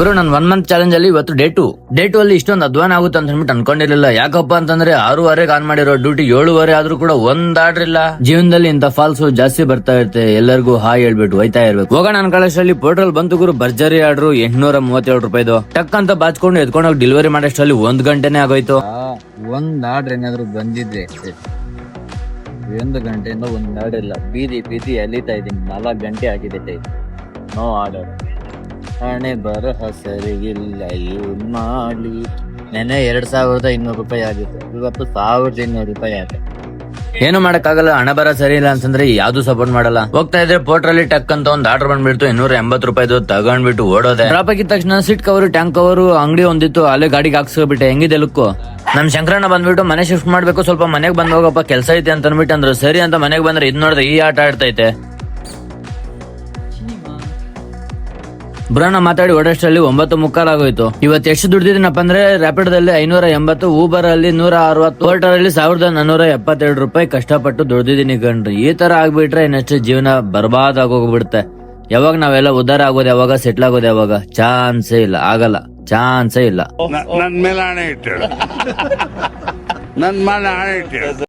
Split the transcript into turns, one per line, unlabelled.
ಗುರು ನನ್ 1 month challenge ಅಲ್ಲಿ ಇವತ್ತು ಡೇ 2 ಅಲ್ಲಿ ಇಷ್ಟೊಂದು ಅಧ್ವಾನ ಆಗುತ್ತೆ ಅಂತ ಹೇಳ್ಬಿಟ್ಟು ಅನ್ಕೊಂಡಿರ್ಲಿಲ್ಲ. ಯಾಕಪ್ಪ ಅಂತಂದ್ರೆ 6:30 ಆನ್ ಮಾಡಿರೋ ಡ್ಯೂಟಿ 7:30 ಆದ್ರೂ ಕೂಡ ಒಂದ್ ಆರ್ಡರ್ ಇಲ್ಲ. ಜೀವನದಲ್ಲಿ ಇಂತ ಫಾಲ್ಸ್ ಜಾಸ್ತಿ ಬರ್ತಾ ಇರುತ್ತೆ. ಎಲ್ಲರಿಗೂ ಹಾಯ್ ಹೇಳ್ಬಿಟ್ಟು ಹೋಯ್ತಾ ಇರ್ಬೇಕು. ಹೋಗೋಣ ಅನ್ಕೊಳ್ಳೋಷ್ಟ್ರಲ್ಲಿ ಪೋರ್ಟಲ್ ಬಂತು ಗುರು. ಭರ್ಜರಿ ಆರ್ಡರ್ 837 ರೂಪಾಯಿದು. ಟಕ್ ಅಂತ ಬಾಚ್ಕೊಂಡು ಎತ್ಕೊಂಡೋಗಿ ಡೆಲಿವರಿ ಮಾಡೋಷ್ಟ್ರಲ್ಲಿ 1 ಗಂಟೆನೆ ಆಗೋಯ್ತು.
ಒಂದ್ ಆರ್ಡರ್ ಏನಾದ್ರು ಬಂದಿದ್ರೆ 1 ಗಂಟೆಯಿಂದ ಒಂದ್ ಆರ್ಡರ್ ಇಲ್ಲ. ಬೀದಿ ಅಲಿತಾ ಇದೀನಿ. 4 ಗಂಟೆ ಆಗಿದೆ. No order. ಹಣೆ ಬರಹ ಸರಿ ಇಲ್ಲ. ಏನ್ ಮಾಡಿ ನೆನೆ 2200 ರೂಪಾಯಿ ಆಗಿತ್ತು. ಇವತ್ತು 1200 ರೂಪಾಯಿ ಆಗಿದೆ.
ಏನು ಮಾಡಕ್ಕಾಗಲ್ಲ. ಹಣ ಬರ ಸರಿ ಇಲ್ಲ ಅಂತಂದ್ರೆ ಯಾವ್ದು ಸಪೋರ್ಟ್ ಮಾಡಲ್ಲ. ಹೋಗ್ತಾ ಇದ್ರೆ ಪೋರ್ಟಲ್ ಟಕ್ ಅಂತ ಒಂದ್ ಆರ್ಡರ್ ಬಂದ್ಬಿಡ್ತು. 280 ರೂಪಾಯಿದು ತಗೊಂಡ್ಬಿಟ್ಟು ಓಡೋದೆ. ಡ್ರಾಪ್ ಆಗಿದ ತಕ್ಷಣ ಸೀಟ್ ಕವರ್ ಟ್ಯಾಂಕ್ ಕವರ್ ಅಂಗಡಿ ಒಂದಿತ್ತು. ಅಲ್ಲೇ ಗಾಡಿಗೆ ಹಾಕ್ಸ್ಕೊಬಿಟ್ಟೆ. ಹೆಂಗಿದೆ ಲುಕ್ಕು. ನಮ್ ಶಂಕರಣ್ಣ ಬಂದ್ಬಿಟ್ಟು ಮನೆ ಶಿಫ್ಟ್ ಮಾಡ್ಬೇಕು, ಸ್ವಲ್ಪ ಮನೆಗ್ ಬಂದ್ ಹೋಗಪ್ಪ ಕೆಲಸ ಐತೆ ಅಂತ ಅನ್ಬಿಟ್ಟು ಅಂದ್ರು. ಸರಿ ಅಂತ ಮನೆಗ್ ಬಂದ್ರೆ ಇದ್ ನೋಡಿದ್ರೆ ಈ ಆಟ ಆಡ್ತೈತೆ. ಬ್ರೋನ ಮಾತಾಡಿ ಓಡೋಷ್ಟರಲ್ಲಿ 9:45 ಆಗೋಯ್ತು. ಇವತ್ತು ಎಷ್ಟು ದುಡ್ದಿದ್ದೀನಪ್ಪ ಅಂದ್ರೆ ರ್ಯಾಪಿಡೋದಲ್ಲಿ 580, ಊಬರ್ ಅಲ್ಲಿ 160, ಪೋರ್ಟರ್ ಅಲ್ಲಿ 1472 ರೂಪಾಯಿ ಕಷ್ಟಪಟ್ಟು ದುಡ್ದಿದ್ದೀನಿ ಗಂಡ್ರಿ. ಈ ತರ ಆಗ್ಬಿಟ್ರೆ ಇನ್ನಷ್ಟು ಜೀವನ ಬರ್ಬಾದ್ ಆಗೋಗ್ಬಿಡುತ್ತೆ. ಯಾವಾಗ ನಾವೆಲ್ಲ ಉದ್ಧಾರ ಆಗೋದು ಯಾವಾಗ, ಸೆಟ್ಲ್ ಆಗೋದು ಯಾವಾಗ? ಚಾನ್ಸೇ ಇಲ್ಲ, ಆಗಲ್ಲ, ಚಾನ್ಸೇ ಇಲ್ಲ.
ನನ್ ಮೇಲೆ ಆಣೆ ಇಟ್ಟೇಳು.